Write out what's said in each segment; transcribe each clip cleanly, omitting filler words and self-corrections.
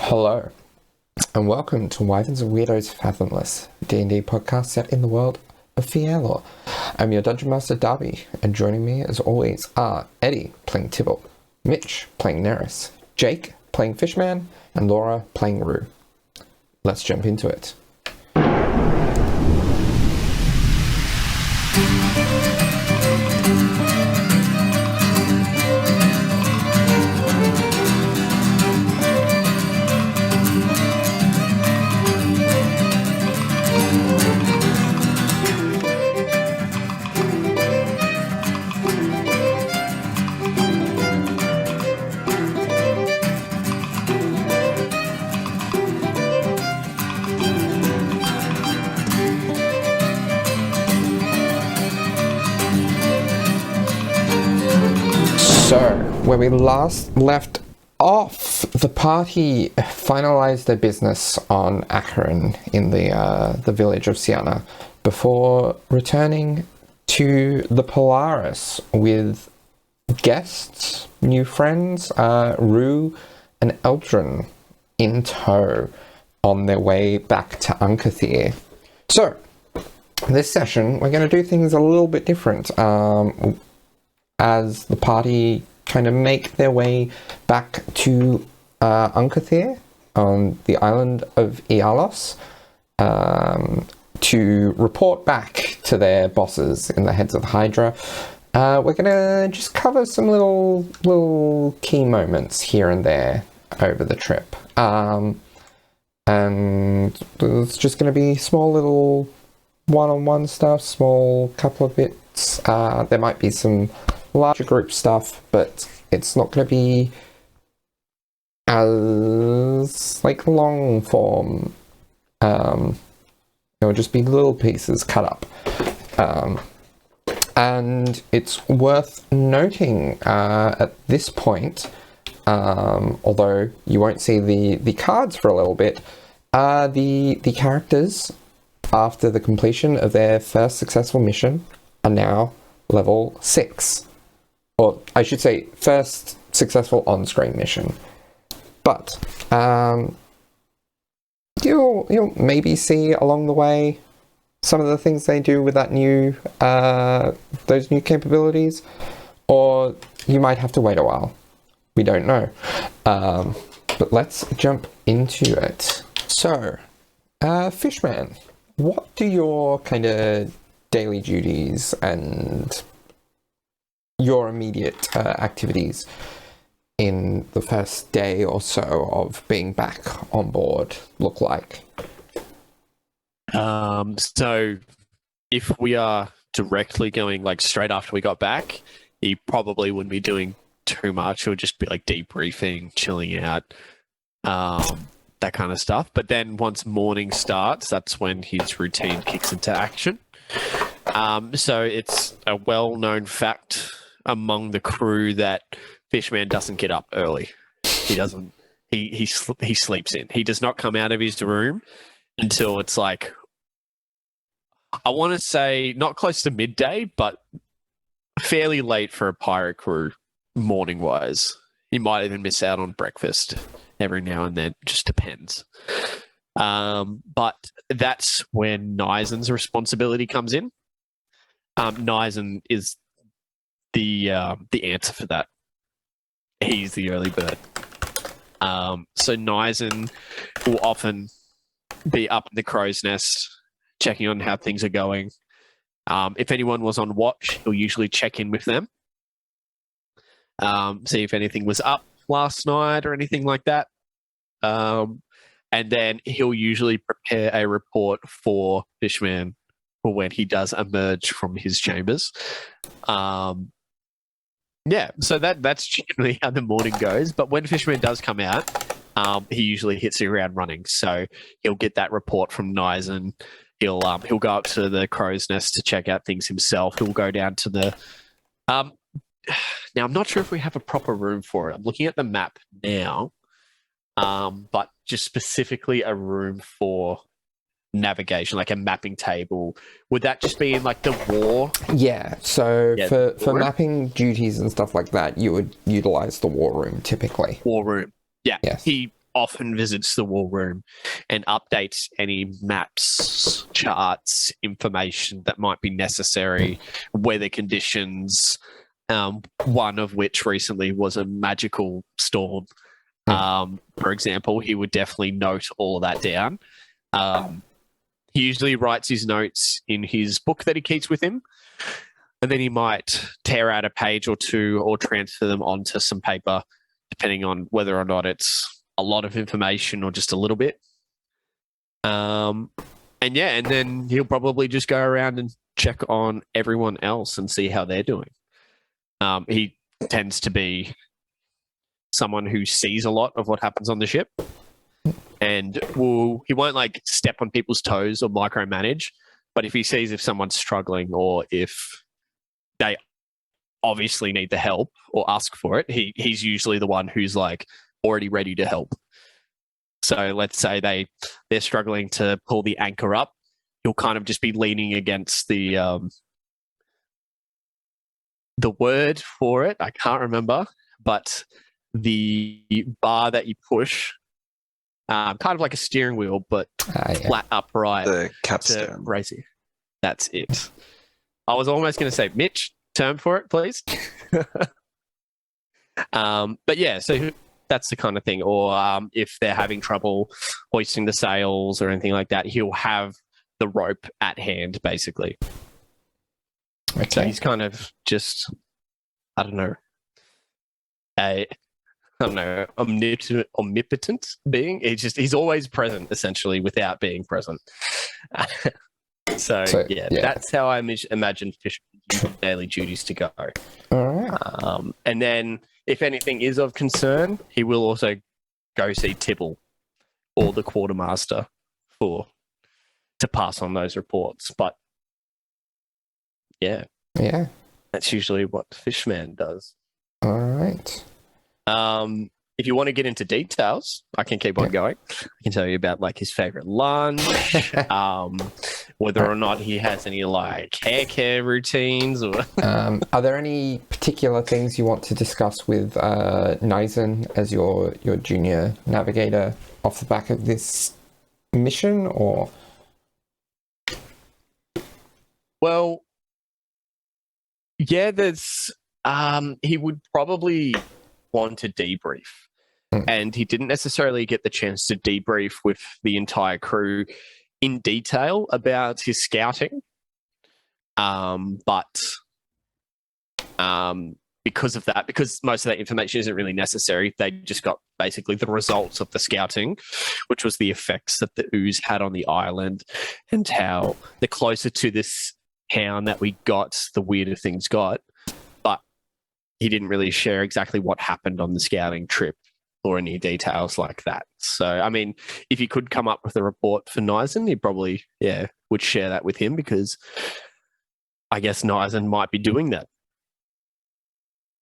Hello, and welcome to Wyverns Weirdos Fathomless, D&D Podcast set in the world of Fierlor. I'm your Dungeon Master Darby, and joining me as always are Eddie playing Tibble, Mitch playing Nerys, Jake playing Fishman, and Laura playing Rue. Let's jump into it. So, where we last left off, the party finalized their business on Acherin in the village of 𝗖𝗔𝗦𝗧 before returning to the Polaris with guests, new friends, Rue and Eldren in tow on their way back to 𝗖𝗦𝗧. So, this session, we're going to do things a little bit different. As the party kind of make their way back to 𝗖𝗦𝗧 on the island of 𝗖𝗔𝗦𝗧 to report back to their bosses in the heads of Hydra. We're going to just cover some little key moments here and there over the trip. And it's just going to be small little one-on-one stuff, small couple of bits. There might be some larger group stuff, but it's not going to be as like long form. It'll just be little pieces cut up. And it's worth noting at this point, although you won't see the cards for a little bit, the characters, after the completion of their first successful mission, are now level 6. Or I should say, first successful on-screen mission. But you'll maybe see along the way some of the things they do with that new those new capabilities, or you might have to wait a while. We don't know. But let's jump into it. So, Fishman, what do your kind of daily duties and your immediate activities in the first day or so of being back on board look like? So if we are directly going like straight after we got back, he probably wouldn't be doing too much. It would just be like debriefing, chilling out, that kind of stuff. But then once morning starts, that's when his routine kicks into action. So it's a well-known fact among the crew that Fishman doesn't get up early. He doesn't. He sleeps in. He does not come out of his room until it's like, I want to say not close to midday, but fairly late for a pirate crew morning-wise. He might even miss out on breakfast every now and then. Just depends. But that's when 𝗖𝗔𝗦𝗧's responsibility comes in. 𝗖𝗔𝗦𝗧 is the answer for that. He's the early bird. So 𝗖𝗔𝗦𝗧 will often be up in the crow's nest, checking on how things are going. If anyone was on watch, he'll usually check in with them, see if anything was up last night or anything like that. And then he'll usually prepare a report for Fishman for when he does emerge from his chambers. Yeah, so that's generally how the morning goes. But when Fishman does come out, he usually hits the ground running. So he'll get that report from 𝗖𝗔𝗦𝗧. He'll go up to the crow's nest to check out things himself. He'll go down to the now I'm not sure if we have a proper room for it. I'm looking at the map now, but just specifically a room for navigation, like a mapping table. Would that just be in like the war? Yeah, so for mapping duties and stuff like that, you would utilize the war room typically. War room. Yeah. Yes. He often visits the war room and updates any maps, charts, information that might be necessary, weather conditions, one of which recently was a magical storm. For example, he would definitely note all of that down. He usually writes his notes in his book that he keeps with him, and then he might tear out a page or two or transfer them onto some paper, depending on whether or not it's a lot of information or just a little bit. And then he'll probably just go around and check on everyone else and see how they're doing. He tends to be someone who sees a lot of what happens on the ship, and he won't like step on people's toes or micromanage, but if he sees if someone's struggling or if they obviously need the help or ask for it, he's usually the one who's like already ready to help. So let's say they're struggling to pull the anchor up, he'll kind of just be leaning against the word for it, I can't remember, but the bar that you push, kind of like a steering wheel, but flat upright. The capstone. Raise it. That's it. I was almost going to say, Mitch, term for it, please. But yeah, so that's the kind of thing. Or if they're having trouble hoisting the sails or anything like that, he'll have the rope at hand, basically. Okay. So he's kind of just, I don't know, omnipotent being. He's always present, essentially, without being present. So yeah, that's how I imagine Fisherman's daily duties to go. All right. And then, if anything is of concern, he will also go see Tibble or the quartermaster to pass on those reports. But yeah, that's usually what Fishman does. All right. If you want to get into details, I can keep on going. I can tell you about like his favorite lunch, whether or not he has any like hair care routines. Or are there any particular things you want to discuss with 𝗖𝗔𝗦𝗧 as your junior navigator off the back of this mission, or? Well, yeah, there's. He would probably want to debrief. And he didn't necessarily get the chance to debrief with the entire crew in detail about his scouting. But because of that, because most of that information isn't really necessary, they just got basically the results of the scouting, which was the effects that the ooze had on the island and how the closer to this town that we got, the weirder things got. But he didn't really share exactly what happened on the scouting trip or any details like that. So, I mean, if he could come up with a report for 𝗖𝗔𝗦𝗧, he probably, would share that with him, because I guess 𝗖𝗔𝗦𝗧 might be doing that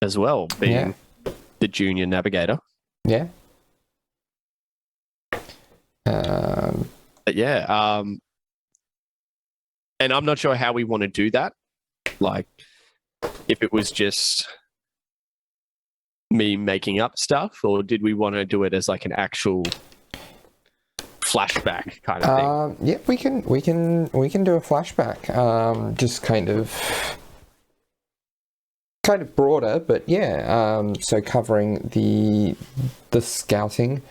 as well, being the junior navigator. Yeah. But yeah, and I'm not sure how we want to do that. Like, if it was just me making up stuff, or did we want to do it as like an actual flashback kind of thing? Yeah, we can do a flashback. Just kind of broader, but so covering the scouting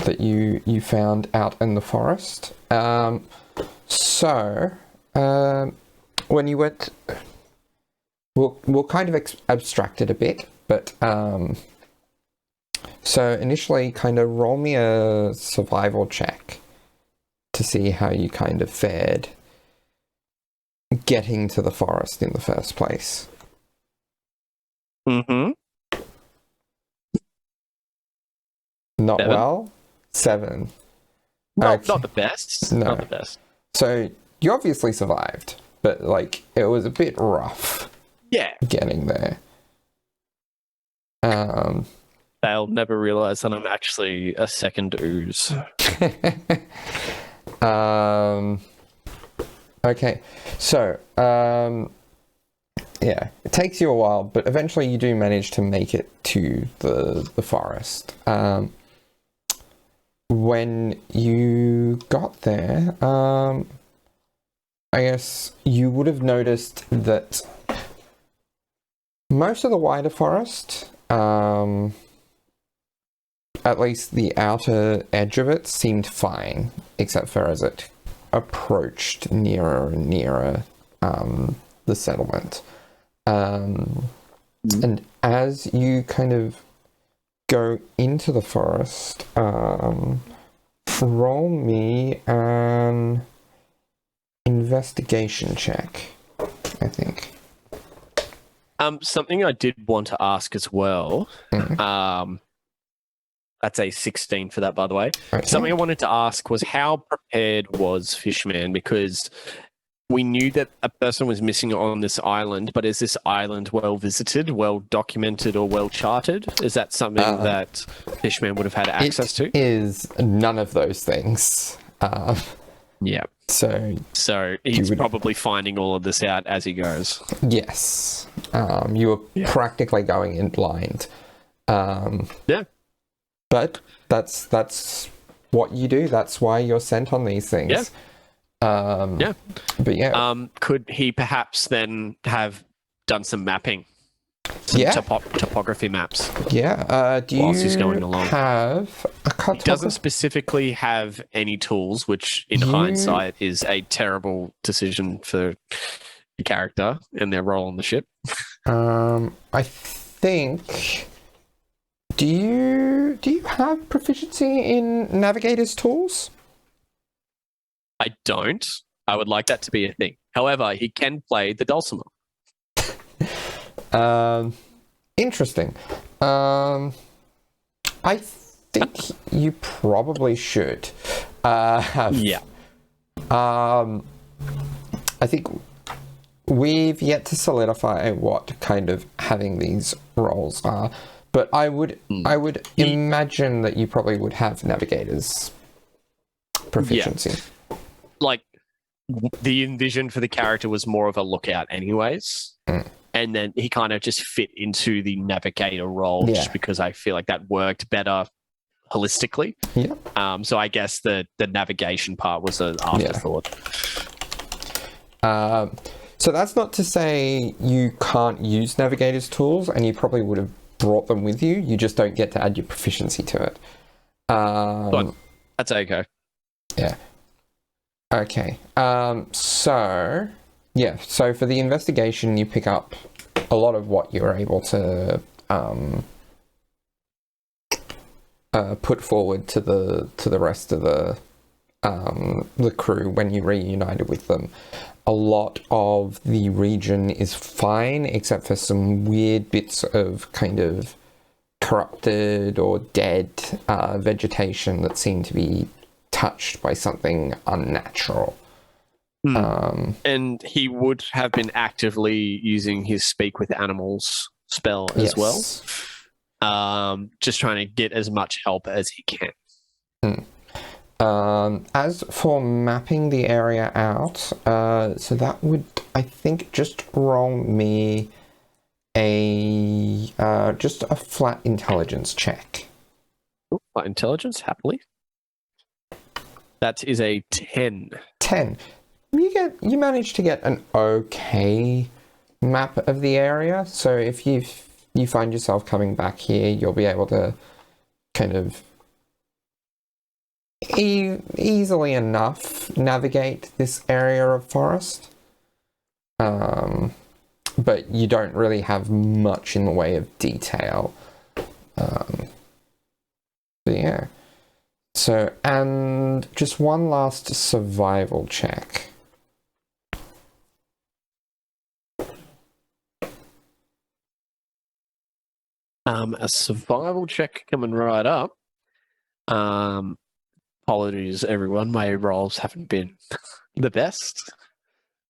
that you found out in the forest. When you went, we'll kind of abstract it a bit, but so initially kind of roll me a survival check to see how you kind of fared getting to the forest in the first place. Mm-hmm. Not 7. well? 7. Not the best. No. Not the best. So you obviously survived, but like it was a bit rough. Yeah. Getting there. They'll never realize that I'm actually a second ooze. Okay. So, it takes you a while, but eventually you do manage to make it to the forest. when you got there, I guess you would have noticed that most of the wider forest, at least the outer edge of it, seemed fine, except for as it approached nearer and nearer the settlement. And as you kind of go into the forest, roll me an investigation check, I think. Something I did want to ask as well. That's a 16 for that, by the way. Okay. Something I wanted to ask was how prepared was Fishman? Because we knew that a person was missing on this island, but is this island well visited, well documented, or well charted? Is that something that Fishman would have had access to? It is none of those things. Yeah. So he's probably finding all of this out as he goes. Yes. You were practically going in blind. Yeah. But that's what you do. That's why you're sent on these things. Yeah. But yeah. Could he perhaps then have done some mapping? Some topography maps. Yeah. Do whilst you he's going along. have a cartography? He doesn't specifically have any tools, which in hindsight is a terrible decision for the character and their role on the ship. I think. Do you have proficiency in navigator's tools? I don't. I would like that to be a thing. However, he can play the dulcimer. Interesting. I think you probably should. Yeah. I think we've yet to solidify what kind of having these roles are, but I would imagine that you probably would have navigator's proficiency. Yeah. Like, the envision for the character was more of a lookout anyways. And then he kind of just fit into the navigator role just because I feel like that worked better holistically. Yeah. So I guess the navigation part was an afterthought. So that's not to say you can't use navigator's tools, and you probably would have brought them with you. You just don't get to add your proficiency to it. But that's okay. Yeah. Okay. So for the investigation, you pick up a lot of what you're able to put forward to the rest of the crew when you reunited with them. A lot of the region is fine, except for some weird bits of kind of corrupted or dead vegetation that seem to be touched by something unnatural. And he would have been actively using his Speak with Animals spell as well. Just trying to get as much help as he can. As for mapping the area out, so that would, I think, just roll me just a flat intelligence check. Flat intelligence, happily. That is a 10. 10. You manage to get an okay map of the area. So if you find yourself coming back here, you'll be able to kind of easily enough navigate this area of forest. But you don't really have much in the way of detail. But yeah. So, and just one last survival check. A survival check coming right up. Apologies, everyone. My rolls haven't been the best.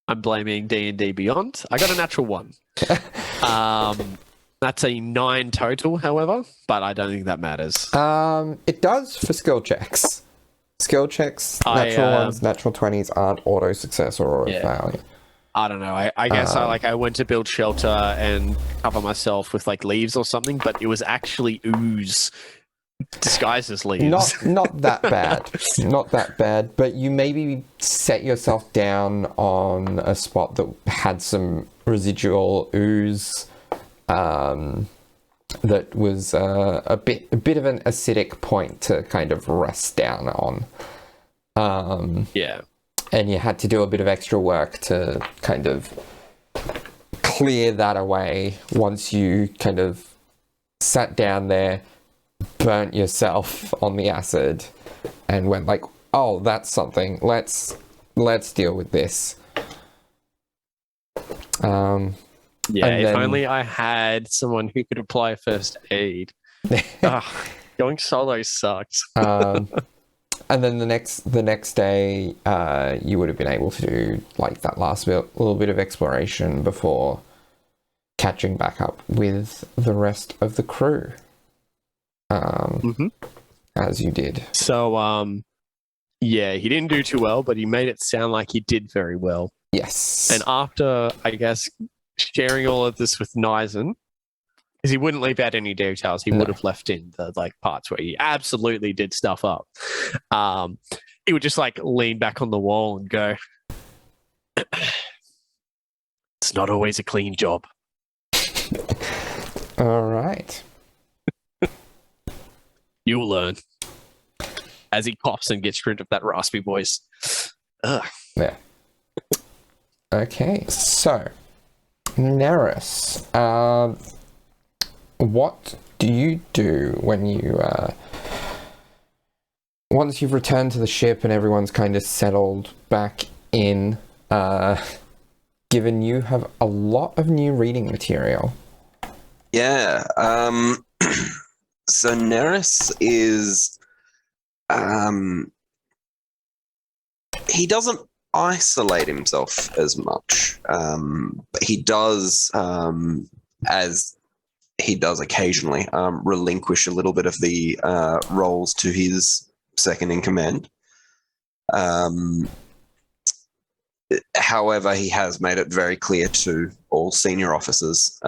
I'm blaming D&D Beyond. I got a natural 1. That's a 9 total, however, but I don't think that matters. It does for skill checks. Skill checks, natural ones, natural 20s aren't auto success or auto failure. I don't know. I guess I went to build shelter and cover myself with like leaves or something, but it was actually ooze disguised as leaves. Not that bad. Not that bad, but you maybe set yourself down on a spot that had some residual ooze that was a bit of an acidic point to kind of rest down on. Yeah. And you had to do a bit of extra work to kind of clear that away once you kind of sat down there, burnt yourself on the acid, and went like, oh, that's something. Let's deal with this. Yeah, if only I had someone who could apply first aid. Going solo sucks. And then the next day, you would have been able to do like that last little bit of exploration before catching back up with the rest of the crew. As you did. So, yeah, he didn't do too well, but he made it sound like he did very well. Yes. And after, I guess, sharing all of this with 𝗖𝗔𝗦𝗧, because he wouldn't leave out any details, he would have left in the like parts where he absolutely did stuff up. He would just like lean back on the wall and go, "It's not always a clean job." All right. You'll learn. As he coughs and gets rid of that raspy voice. Ugh. Yeah. Okay, so Nerys, what do you do when you once you've returned to the ship and everyone's kind of settled back in, given you have a lot of new reading material? Yeah. So Nerys is he doesn't isolate himself as much, but he does, as he does occasionally, relinquish a little bit of the roles to his second in command. However, he has made it very clear to all senior officers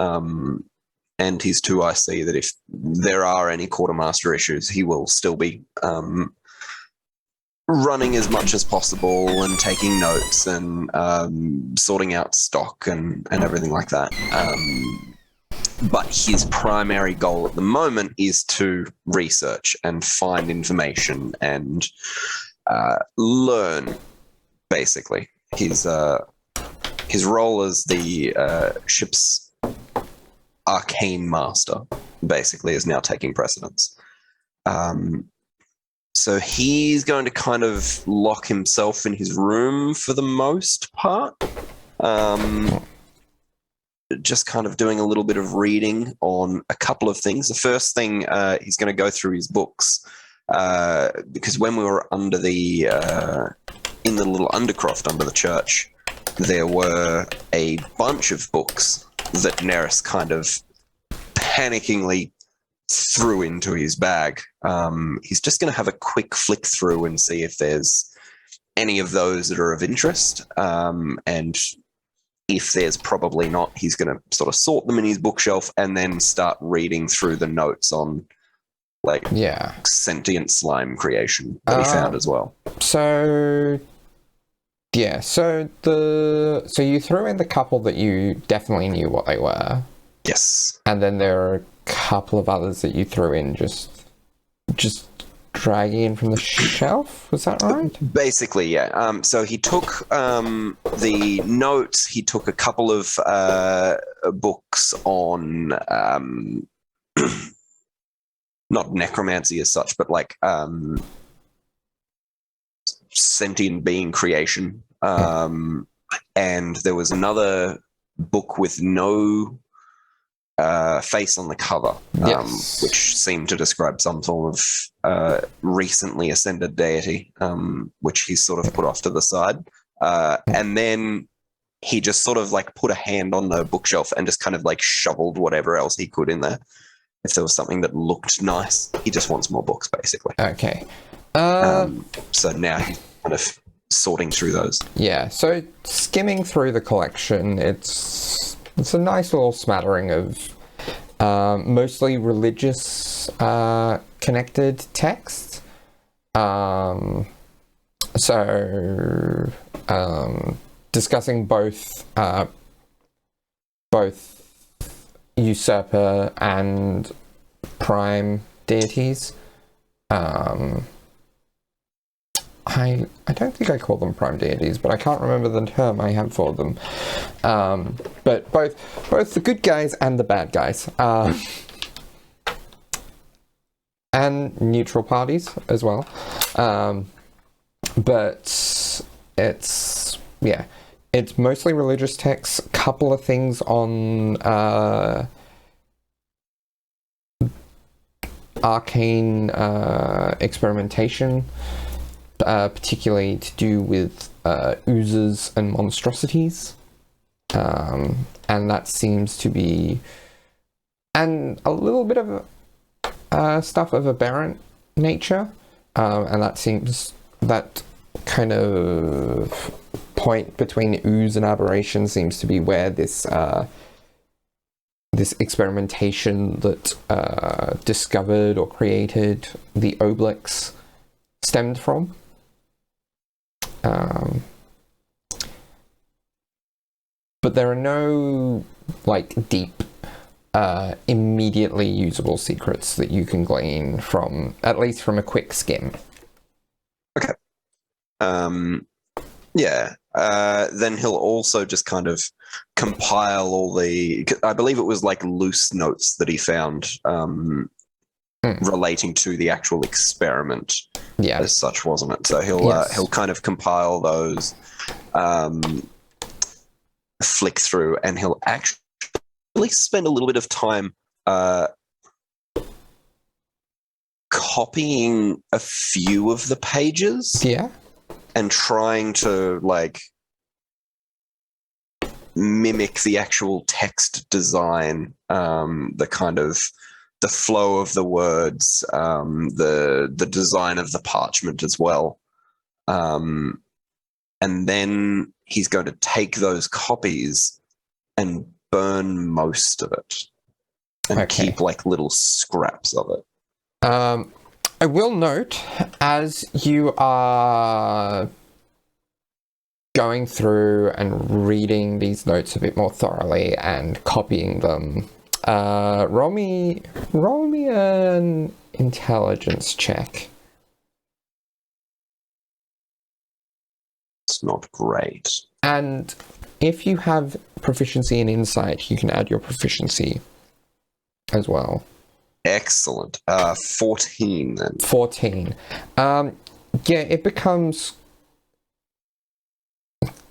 and his 2IC that if there are any quartermaster issues, he will still be running as much as possible and taking notes and sorting out stock and everything like that. But his primary goal at the moment is to research and find information and learn, basically. His role as the ship's arcane master, basically, is now taking precedence. So he's going to kind of lock himself in his room for the most part. Just kind of doing a little bit of reading on a couple of things. The first thing, he's going to go through his books, because when we were under the in the little undercroft under the church, there were a bunch of books that Nerys kind of panickingly threw into his bag. He's just going to have a quick flick through and see if there's any of those that are of interest. And if there's probably not, he's going to sort of sort them in his bookshelf and then start reading through the notes on like sentient slime creation that he found as well. So yeah, so you threw in the couple that you definitely knew what they were. Yes. And then there are a couple of others that you threw in just dragging in from the shelf. Was that right? Basically, yeah. So he took the notes. He took a couple of books on not necromancy as such, but like sentient being creation. And there was another book with no face on the cover, which seemed to describe some form of recently ascended deity, which he sort of put off to the side. And then he just sort of like put a hand on the bookshelf and just kind of like shoveled whatever else he could in there. If there was something that looked nice, he just wants more books, basically. Okay. So now he's kind of sorting through those. Yeah, so skimming through the collection, it's a nice little smattering of mostly religious connected texts. Discussing both usurper and prime deities. I don't think I call them prime deities, but I can't remember the term I have for them. But both the good guys and the bad guys. And neutral parties as well. But it's mostly religious texts, a couple of things on arcane experimentation, particularly to do with oozes and monstrosities. And that seems to be... And a little bit of stuff of aberrant nature. And that kind of point between ooze and aberration seems to be where this experimentation that discovered or created the obelisks stemmed from. But there are no deep immediately usable secrets that you can glean from, at least from a quick skim. Okay. Then he'll also just kind of compile all the... I believe it was loose notes that he found relating to the actual experiment as such, wasn't it? So he'll kind of compile those, flick through, and he'll actually spend a little bit of time copying a few of the pages. Yeah. And trying to mimic the actual text design, the kind of the flow of the words, the design of the parchment as well. And then he's going to take those copies and burn most of it and keep little scraps of it. I will note, as you are going through and reading these notes a bit more thoroughly and copying them, roll me an intelligence check. It's not great. And if you have proficiency in insight, you can add your proficiency as well. Excellent. 14 then. 14. It becomes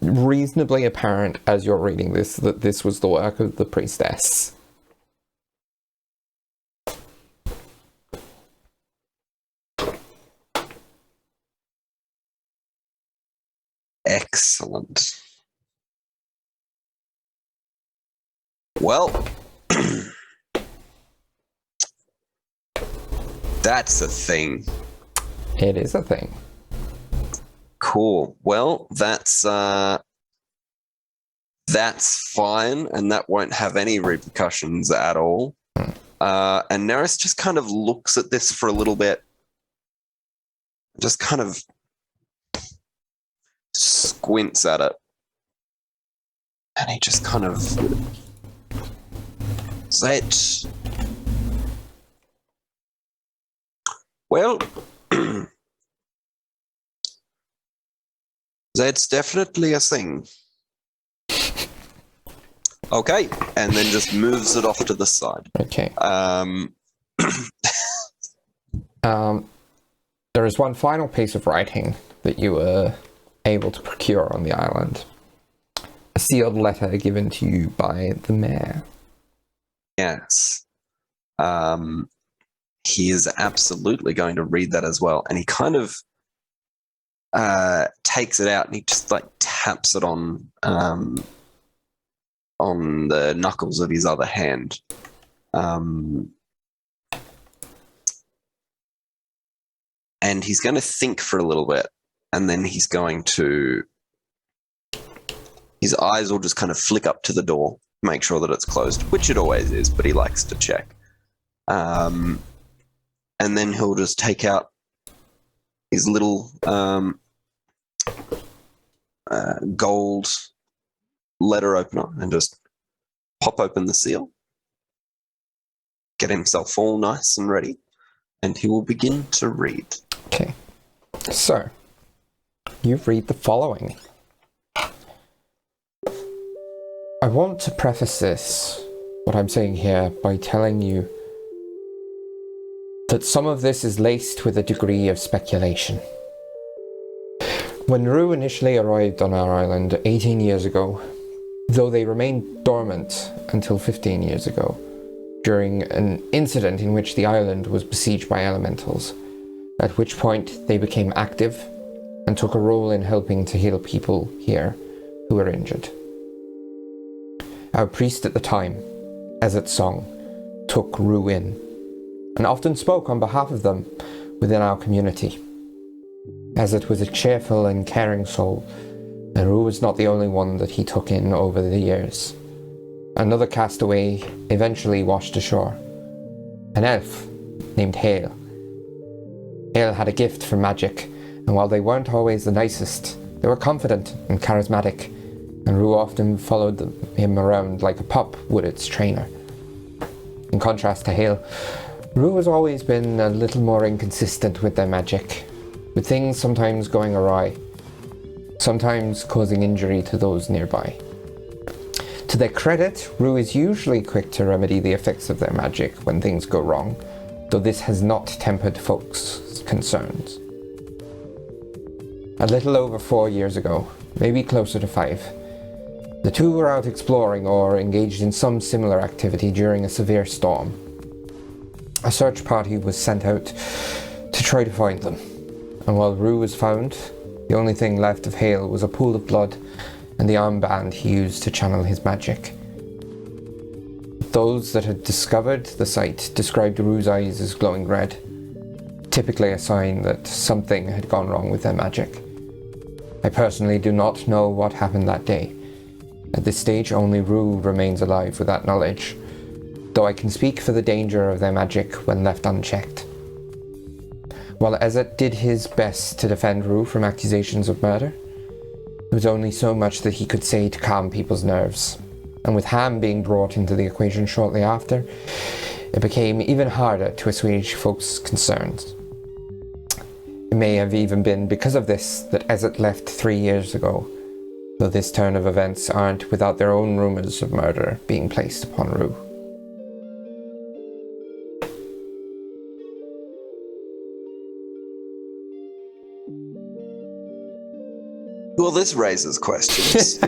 reasonably apparent as you're reading this that this was the work of the priestess. Excellent. Well... That's a thing. It is a thing. Cool. Well, that's fine, and that won't have any repercussions at all. And Nerys just kind of looks at this for a little bit, just kind of squints at it, and he just kind of says, well, that's definitely a thing. Okay, and then just moves it off to the side. Okay. There is one final piece of writing that you were able to procure on the island. A sealed letter given to you by the mayor. Yes. He is absolutely going to read that as well. And he kind of takes it out and he just taps it on the knuckles of his other hand. And he's going to think for a little bit, and then he's going to... His eyes will just kind of flick up to the door, make sure that it's closed, which it always is, but he likes to check. And then he'll just take out his little gold letter opener and just pop open the seal, get himself all nice and ready, and he will begin to read. Okay. So, you read the following. I want to preface this, what I'm saying here, by telling you that some of this is laced with a degree of speculation. When Rue initially arrived on our island 18 years ago, though they remained dormant until 15 years ago, during an incident in which the island was besieged by elementals, at which point they became active and took a role in helping to heal people here who were injured. Our priest at the time, 𝗖𝗔𝗦𝗧, took Rue in, and often spoke on behalf of them within our community. 𝗖𝗔𝗦𝗧 was a cheerful and caring soul, and Rue was not the only one that he took in over the years. Another castaway eventually washed ashore, an elf named Hale. Hale had a gift for magic, and while they weren't always the nicest, they were confident and charismatic, and Rue often followed him around like a pup would its trainer. In contrast to Hale, Rue has always been a little more inconsistent with their magic, with things sometimes going awry, sometimes causing injury to those nearby. To their credit, Rue is usually quick to remedy the effects of their magic when things go wrong, though this has not tempered folks' concerns. A little over 4 years ago, maybe closer to 5, the two were out exploring or engaged in some similar activity during a severe storm. A search party was sent out to try to find them, and while Rue was found, the only thing left of Hale was a pool of blood and the armband he used to channel his magic. Those that had discovered the site described Rue's eyes as glowing red, typically a sign that something had gone wrong with their magic. I personally do not know what happened that day. At this stage, only Rue remains alive with that knowledge, though I can speak for the danger of their magic when left unchecked. While 𝗖𝗔𝗦𝗧 did his best to defend Rue from accusations of murder, there was only so much that he could say to calm people's nerves, and with Ham being brought into the equation shortly after, it became even harder to assuage folks' concerns. It may have even been because of this that 𝗖𝗔𝗦𝗧 left 3 years ago, though this turn of events aren't without their own rumours of murder being placed upon Rue. Well, this raises questions.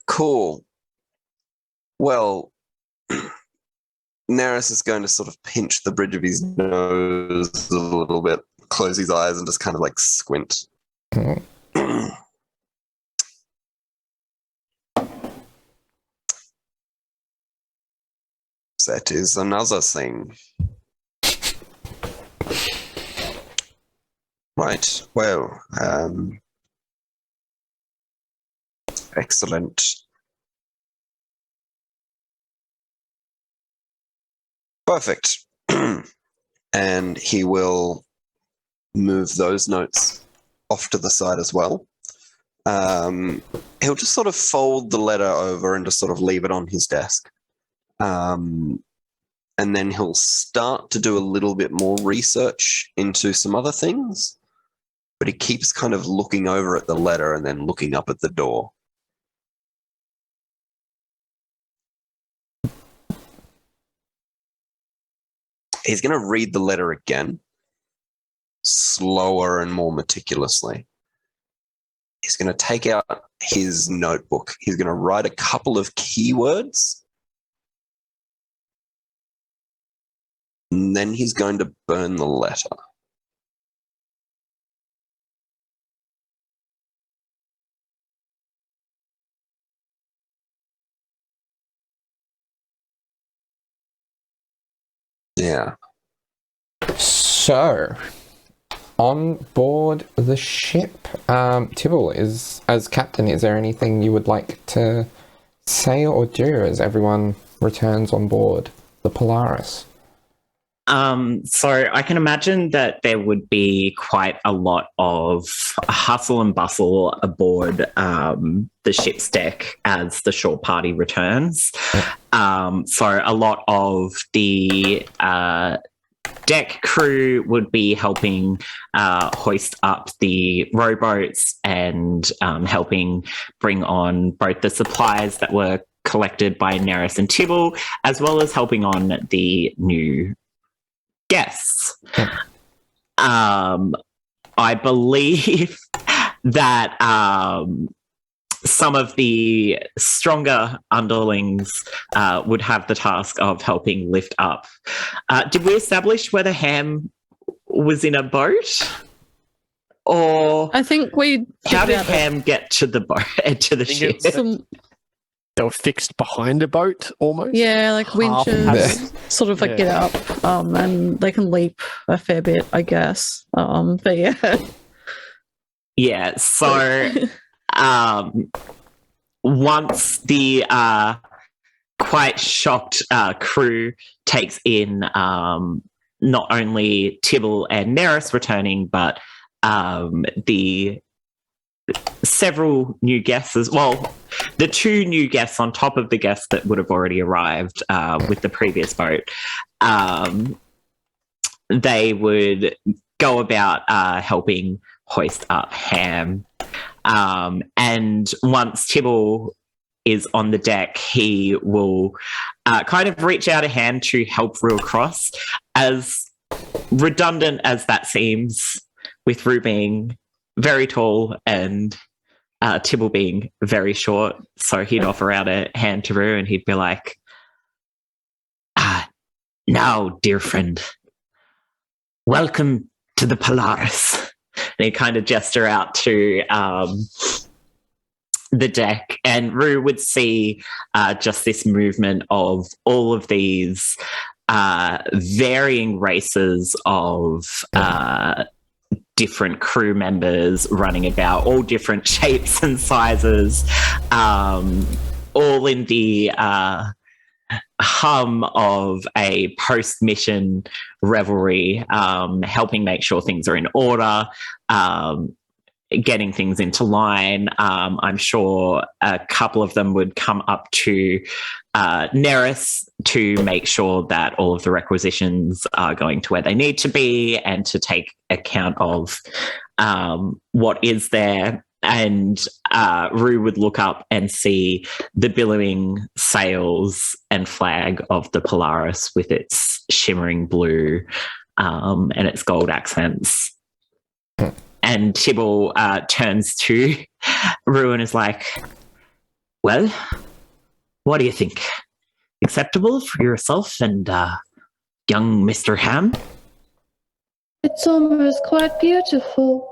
Cool. Well, Nerys is going to sort of pinch the bridge of his nose a little bit, close his eyes, and just kind of like squint. That is another thing. Right. Well, excellent. Perfect. And he will move those notes off to the side as well. He'll just sort of fold the letter over and just sort of leave it on his desk. And then he'll start to do a little bit more research into some other things, but he keeps kind of looking over at the letter and then looking up at the door. He's going to read the letter again, slower and more meticulously. He's going to take out his notebook. He's going to write a couple of keywords, and then he's going to burn the letter. Yeah. So, on board the ship. Tibble, as captain, is there anything you would like to say or do as everyone returns on board the Polaris? So I can imagine that there would be quite a lot of hustle and bustle aboard the ship's deck as the shore party returns. So a lot of the deck crew would be helping hoist up the rowboats and helping bring on both the supplies that were collected by Nerys and Tibble, as well as helping on the new guests. I believe that some of the stronger underlings would have the task of helping lift up. Did we establish whether Ham was in a boat? Or I think we... how did Ham get to the boat, to the ship? They were fixed behind a boat, almost. Yeah, like Half winches, sort of like Yeah. get up, and they can leap a fair bit, I guess. But yeah. Yeah, so once the quite shocked crew takes in not only Tibble and Nerys returning, but the several new guests as well. The two new guests on top of the guests that would have already arrived with the previous boat, they would go about helping hoist up Ham. And once Tibble is on the deck, he will kind of reach out a hand to help Rue across. As redundant as that seems, with Rue being very tall and Tibble being very short, so he'd offer out a hand to Rue and he'd be like, now, dear friend, welcome to the Polaris. And he'd kind of gesture out to the deck, and Rue would see just this movement of all of these varying races of different crew members running about, all different shapes and sizes, all in the hum of a post-mission revelry, helping make sure things are in order, getting things into line. I'm sure a couple of them would come up to Nerys to make sure that all of the requisitions are going to where they need to be and to take account of what is there. And Rue would look up and see the billowing sails and flag of the Polaris with its shimmering blue and its gold accents. And Tibble turns to Rue and is like, well, what do you think? Acceptable for yourself and young Mr. Ham? It's almost quite beautiful.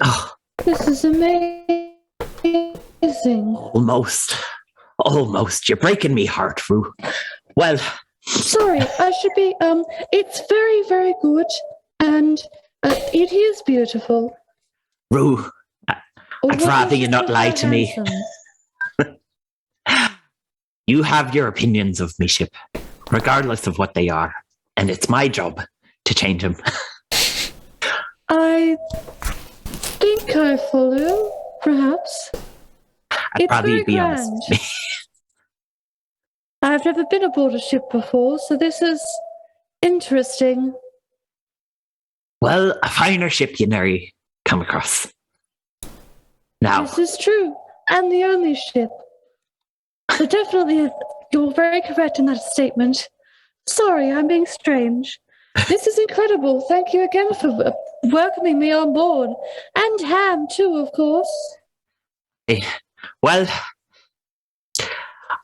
Oh, This is amazing. almost. You're breaking me heart, Rue. Well, Sorry, I should be, it's very, very good, and it is beautiful. Rue, I'd Although rather you it's not lie to me. handsome. You have your opinions of me ship, regardless of what they are, and it's my job to change them. I think I follow, perhaps. I'd It's rather very you be honest grand. with me. I've never been aboard a ship before, so this is interesting. Well, a finer ship you never come across. Now, This is true, and the only ship. So definitely, you're very correct in that statement. Sorry, I'm being strange. This is incredible. Thank you again for welcoming me on board. And Ham, too, of course. well,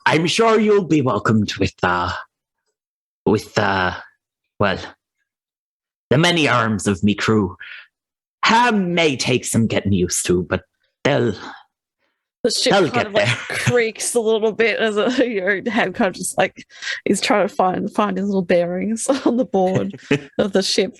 I'm sure you'll be welcomed with well, the many arms of me crew. Ham may take some getting used to, but they'll The ship I'll kind get of like there. creaks a little bit as Ham kind of just like he's trying to find his little bearings on the board of the ship.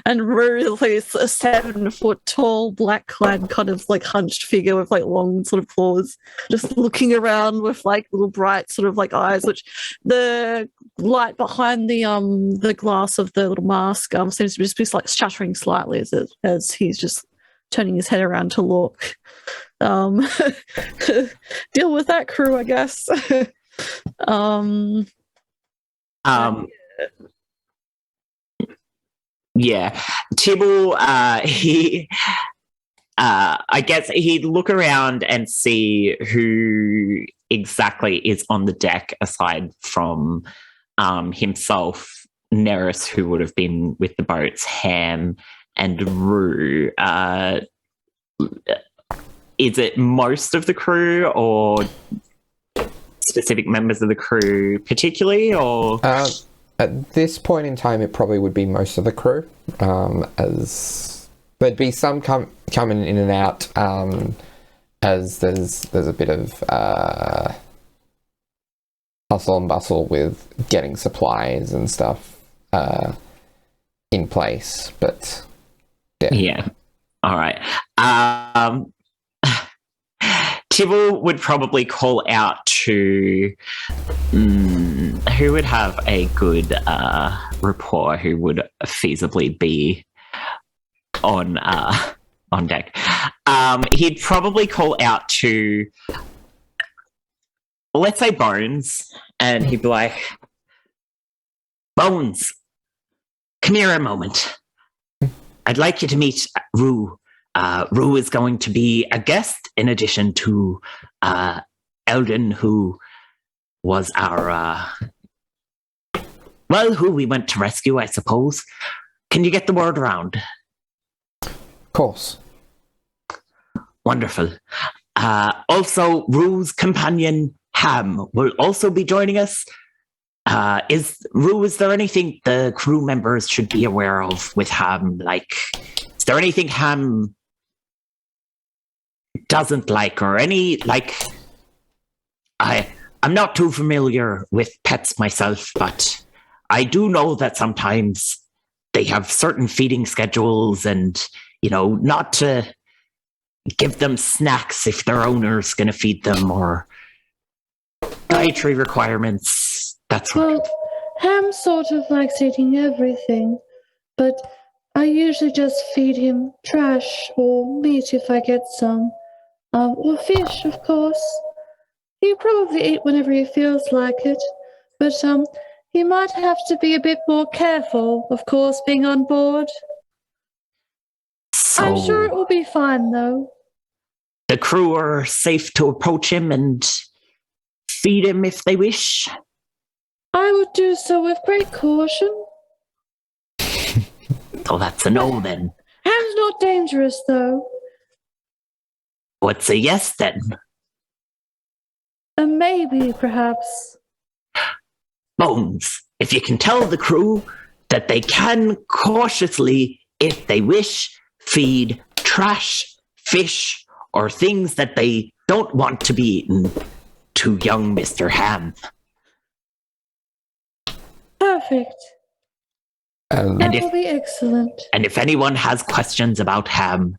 And really is a 7-foot tall, black clad, kind of like hunched figure with like long sort of claws, just looking around with like little bright sort of like eyes, which the light behind the glass of the little mask seems to just be like shuttering slightly as he's just turning his head around to look. Deal with that, crew, I guess. Yeah, Tibble, he, I guess he'd look around and see who exactly is on the deck aside from himself, Nerys, who would have been with the boats, Ham, and Rue. Is it most of the crew or specific members of the crew particularly, or? At this point in time, it probably would be most of the crew, as there'd be some coming in and out, as there's a bit of hustle and bustle with getting supplies and stuff in place, but Yeah. All right. Tibble would probably call out to who would have a good rapport, who would feasibly be on deck. He'd probably call out to, let's say, Bones, and he'd be like, Bones, come here a moment. I'd like you to meet Rue. Rue is going to be a guest in addition to Eldren, who was our, who we went to rescue, I suppose. Can you get the word around? of course. Wonderful. Also, Rue's companion, Ham, will also be joining us. Is there anything the crew members should be aware of with Ham? Like, is there anything Ham doesn't like, or any, like, I'm not too familiar with pets myself, but I do know that sometimes they have certain feeding schedules and, not to give them snacks if their owner's going to feed them, or dietary requirements, that sort. Well, Ham sort of likes eating everything, but I usually just feed him trash or meat if I get some. Or fish, of course. He'll probably eat whenever he feels like it, but he might have to be a bit more careful, of course, being on board. So I'm sure it will be fine, though. the crew are safe to approach him and feed him if they wish. I would do so with great caution. So that's a no then. Ham's not dangerous, though. What's a yes then? A maybe, perhaps. Bones, if you can tell the crew that they can cautiously, if they wish, feed trash, fish, or things that they don't want to be eaten to young Mr. Ham. Perfect. And That will be excellent. And if anyone has questions about Ham,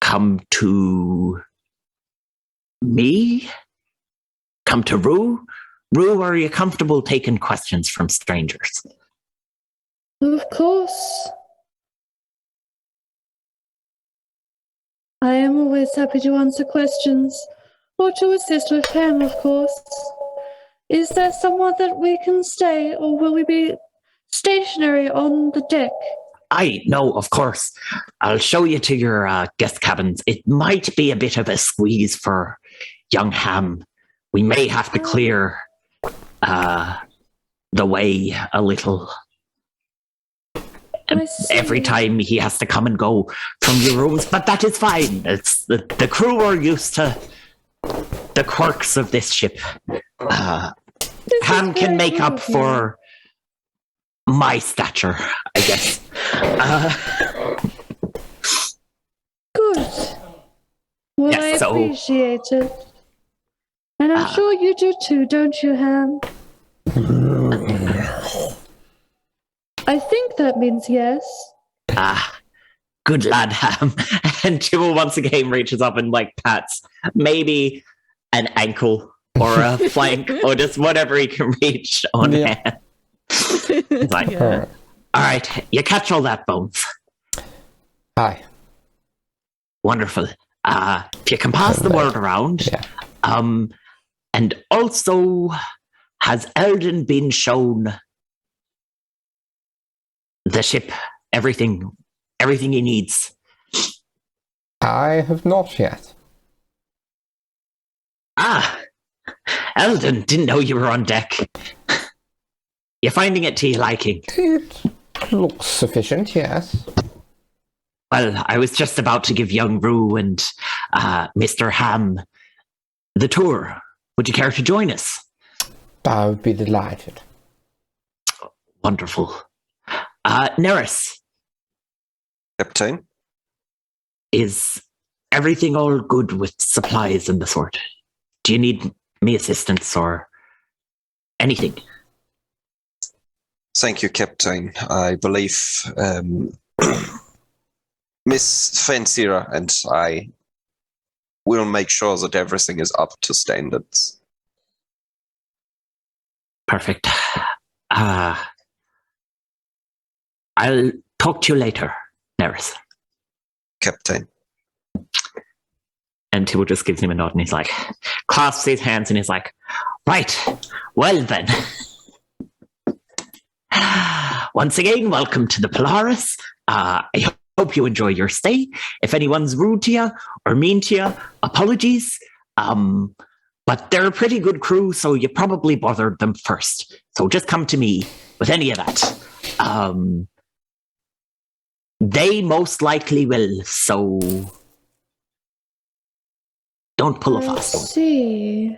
come to me? Come to Rue? Rue, are you comfortable taking questions from strangers? Of course. I am always happy to answer questions, or to assist with Ham, of course. Is there somewhere that we can stay, or will we be stationary on the deck? No, of course. I'll show you to your guest cabins. It might be a bit of a squeeze for young Ham. We may have to clear the way a little. I see. Every time he has to come and go from your rooms, but that is fine. It's the crew are used to the quirks of this ship. Ham can make up for my stature, I guess. Good. Well, Yes, I so- appreciate it. And I'm sure you do too, don't you, Ham? I think that means yes. Good lad, Ham. And Tibble once again reaches up and like pats maybe an ankle or a flank or just whatever he can reach on hand. He's like, Yeah. all right, you catch all that, Bones. Hi. Wonderful. If you can pass the word around. Yeah. And also, has Eldren been shown the ship, everything he needs? I have not yet. Eldren, didn't know you were on deck. You're finding it to your liking. It looks sufficient, yes. Well, I was just about to give young Rue and Mr. Ham the tour. Would you care to join us? I would be delighted. Wonderful. Nerys, Captain? is everything all good with supplies and the sort? Do you need me assistance or anything? Thank you, Captain. I believe Miss Fansira and I will make sure that everything is up to standards. Perfect. I'll talk to you later, Nerys. Captain. And Tibble just gives him a nod and he's like, clasps his hands and he's like, right, well then. Once again, welcome to the Polaris. I hope you enjoy your stay. If anyone's rude to you or mean to you, apologies. But they're a pretty good crew, so you probably bothered them first. So just come to me with any of that. They most likely will, so don't pull a I fast one. see.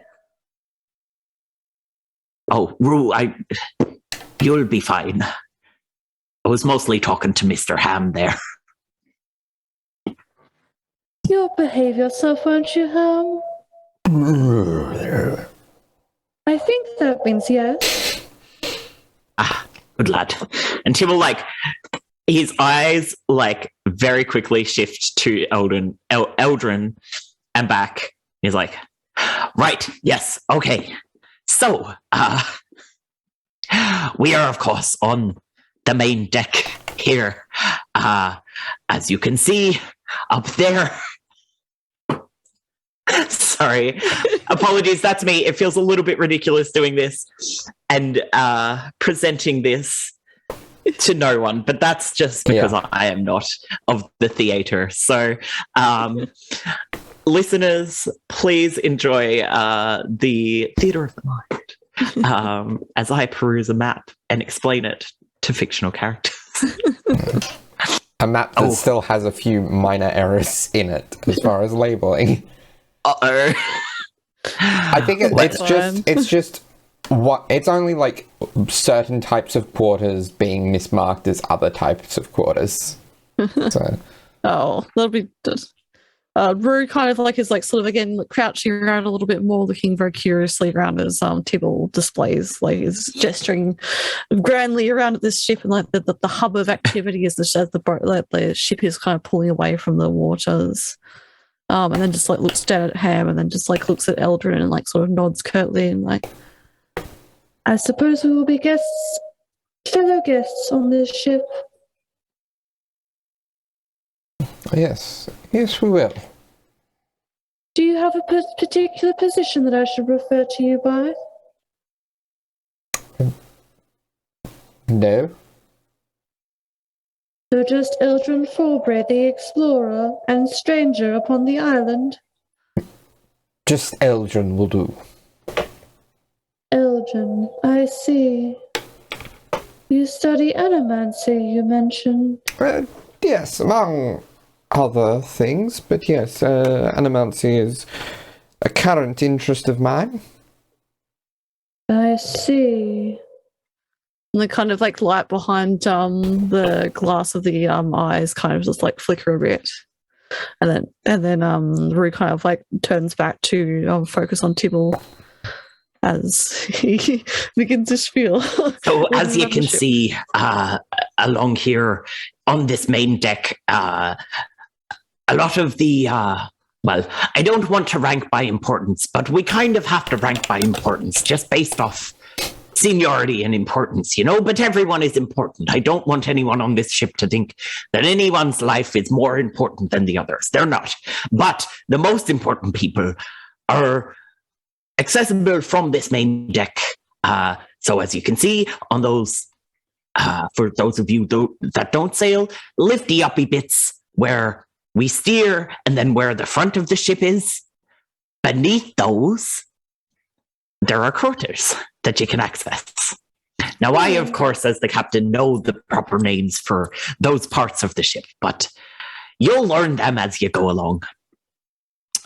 Oh, Rue, you'll be fine. I was mostly talking to Mr. Ham there. You'll behave yourself, won't you, Ham? I think that means yes. Good lad. And Tibble, his eyes, very quickly shift to Eldren and back. He's like, right, yes, okay. So, we are, of course, on the main deck here. As you can see, up there. Sorry. Apologies, that's me. It feels a little bit ridiculous doing this and presenting this to no one, but that's just because I am not of the theatre. So, listeners, please enjoy the Theatre of the Mind as I peruse a map and explain it to fictional characters. A map that still has a few minor errors in it as far as labeling. Uh-oh. I think it's just what it's only certain types of quarters being mismarked as other types of quarters. So Oh, that'll be just. Rue kind of is sort of again crouching around a little bit more, looking very curiously around as Tibble displays, is gesturing grandly around at this ship, and the hub of activity is the ship is kind of pulling away from the waters. And then just looks down at Ham, and then just looks at Eldren and sort of nods curtly and I suppose we will be fellow guests on this ship. yes, we will. Do you have a particular position that I should refer to you by? No. So just Eldren Forbray, the explorer and stranger upon the island? Just Eldren will do. Eldren, I see. You study animancy, you mentioned. Yes, among other things, but yes, animancy is a current interest of mine. I see. And the kind of light behind the glass of the eyes kind of just flicker a bit. And then Rue kind of like turns back to focus on Tibble as he begins to spiel. So as you can see along here on this main deck, a lot of the, well, I don't want to rank by importance, but we kind of have to rank by importance just based off seniority and importance, you know, but everyone is important. I don't want anyone on this ship to think that anyone's life is more important than the others. They're not. But the most important people are accessible from this main deck. So as you can see on those, for those of you that don't sail, lifty uppy bits where we steer and then where the front of the ship is, beneath those, there are quarters that you can access. Now, I, of course, as the captain, know the proper names for those parts of the ship, but you'll learn them as you go along.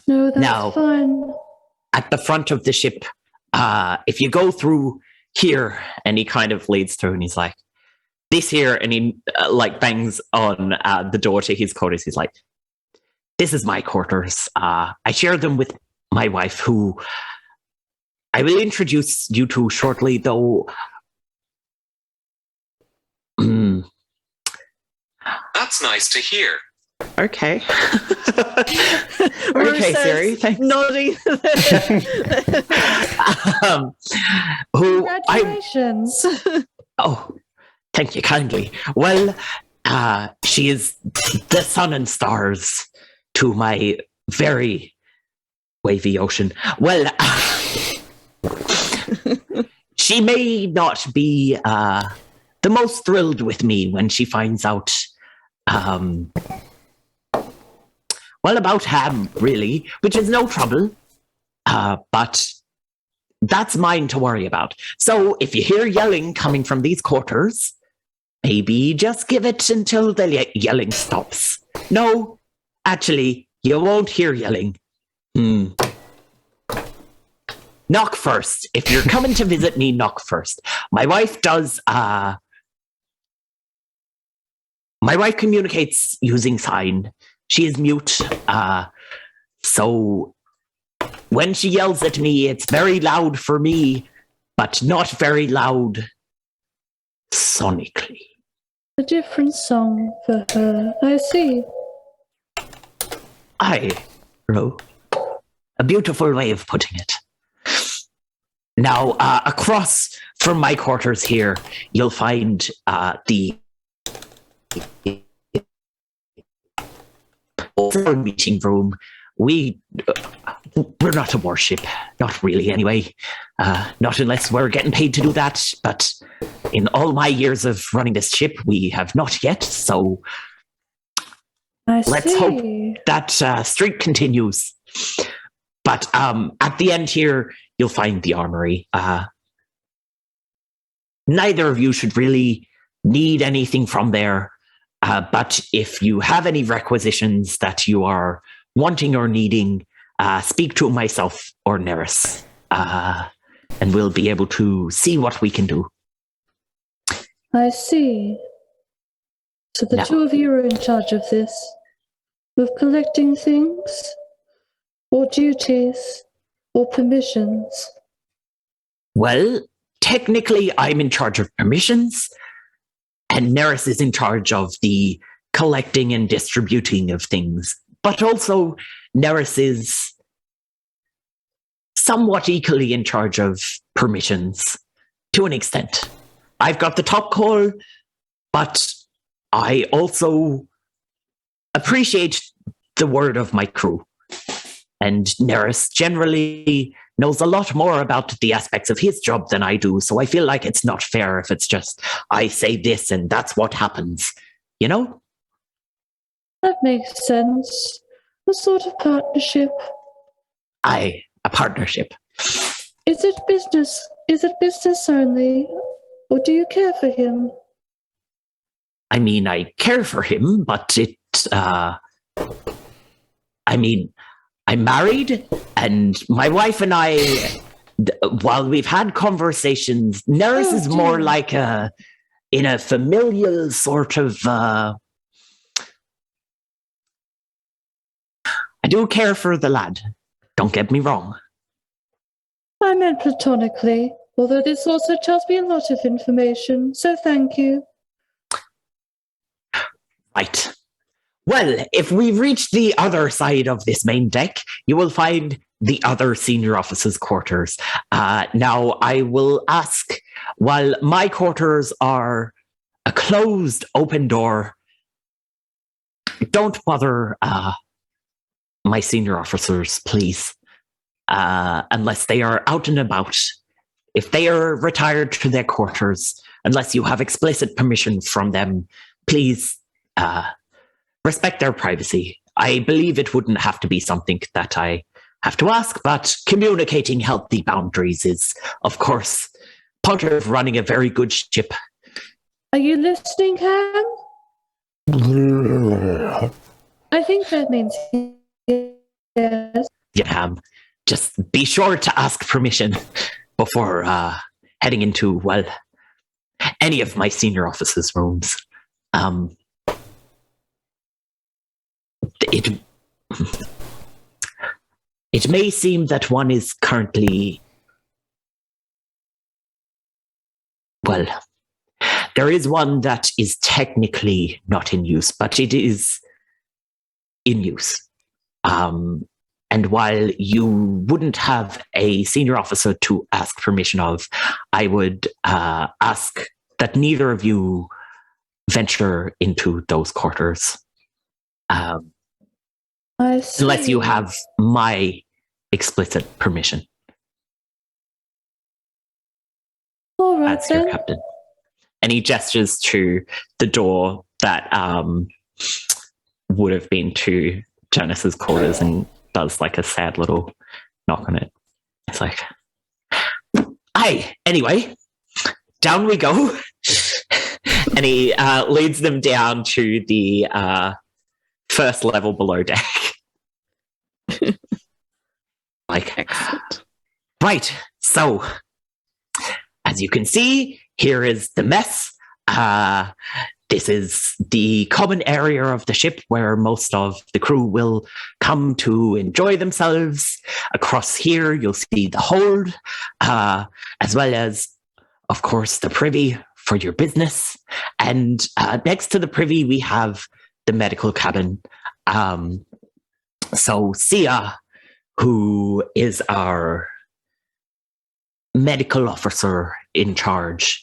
No, that's now, fine. At the front of the ship, if you go through here, and he kind of leads through, and he's like, this here, and he like bangs on the door to his quarters. He's like, this is my quarters. I share them with my wife, who I will introduce you to shortly, though. That's nice to hear. Okay. Rue Okay, says, Siri. Thanks. nodding. Who Congratulations. Oh, thank you kindly. Well, she is the sun and stars to my very wavy ocean. Well, she may not be the most thrilled with me when she finds out, well, about Ham, really, which is no trouble. But that's mine to worry about. So if you hear yelling coming from these quarters, maybe just give it until the yelling stops. No, actually, you won't hear yelling. Knock first. If you're coming to visit me, knock first. My wife does, my wife communicates using sign. She is mute. So when she yells at me, it's very loud for me, but not very loud sonically. A different song for her. I see. Ro. A beautiful way of putting it. Now, across from my quarters here, you'll find the meeting room. We're not a warship. Not really, anyway. Not unless we're getting paid to do that. But in all my years of running this ship, we have not yet. So let's hope that streak continues. But at the end here, you'll find the armory. Neither of you should really need anything from there. But if you have any requisitions that you are wanting or needing, speak to myself or Nerys, and we'll be able to see what we can do. I see. So the two of you are in charge of this, of collecting things, or duties, or permissions. Well, technically, I'm in charge of permissions, and Nerys is in charge of the collecting and distributing of things. But also, Nerys is somewhat equally in charge of permissions, to an extent. I've got the top call, but I also appreciate the word of my crew. And Nerys generally knows a lot more about the aspects of his job than I do, so I feel like it's not fair if it's just, I say this and that's what happens, you know? That makes sense. A sort of partnership. A partnership. Is it business? Is it business only? Or do you care for him? I mean, I care for him, but I'm married, and my wife and I, while we've had conversations, Nerys is more like in a familial sort of do care for the lad. Don't get me wrong. I meant platonically, although this also tells me a lot of information, so thank you. Right. Well, if we reach the other side of this main deck, you will find the other senior officers' quarters. Now, I will ask, while my quarters are a closed, open door, don't bother my senior officers, please, unless they are out and about. If they are retired to their quarters, unless you have explicit permission from them, please respect their privacy. I believe it wouldn't have to be something that I have to ask, but communicating healthy boundaries is, of course, part of running a very good ship. Are you listening, Ham? I think that means yes. Yeah, just be sure to ask permission before heading into, well, any of my senior officers' rooms. It may seem that one is currently, well, there is one that is technically not in use, but it is in use. And while you wouldn't have a senior officer to ask permission of, I would ask that neither of you venture into those quarters. Unless you have my explicit permission. All right, That's your captain. And he gestures to the door that would have been to Janice's quarters and does like a sad little knock on it. It's like, aye, anyway, down we go. And he leads them down to the first level below deck. Like, excellent. Right, so as you can see, here is the mess. This is the common area of the ship where most of the crew will come to enjoy themselves. Across here, you'll see the hold, as well as, of course, the privy for your business. And next to the privy, we have the medical cabin. So 𝗖𝗔𝗦𝗧, who is our medical officer in charge,